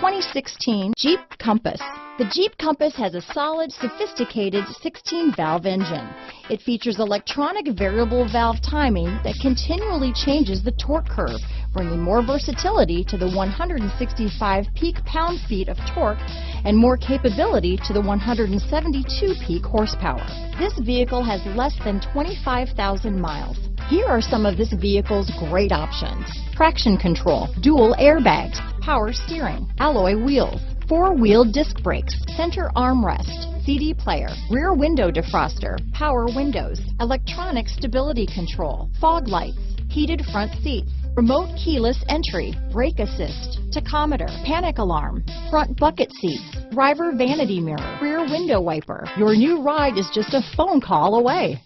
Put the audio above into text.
2016 Jeep Compass. The Jeep Compass has a solid, sophisticated 16-valve engine. It features electronic variable valve timing that continually changes the torque curve, bringing more versatility to the 165 peak pound-feet of torque and more capability to the 172 peak horsepower. This vehicle has less than 25,000 miles. Here are some of this vehicle's great options: traction control, dual airbags, power steering, alloy wheels, four-wheel disc brakes, center armrest, CD player, rear window defroster, power windows, electronic stability control, fog lights, heated front seats, remote keyless entry, brake assist, tachometer, panic alarm, front bucket seats, driver vanity mirror, rear window wiper. Your new ride is just a phone call away.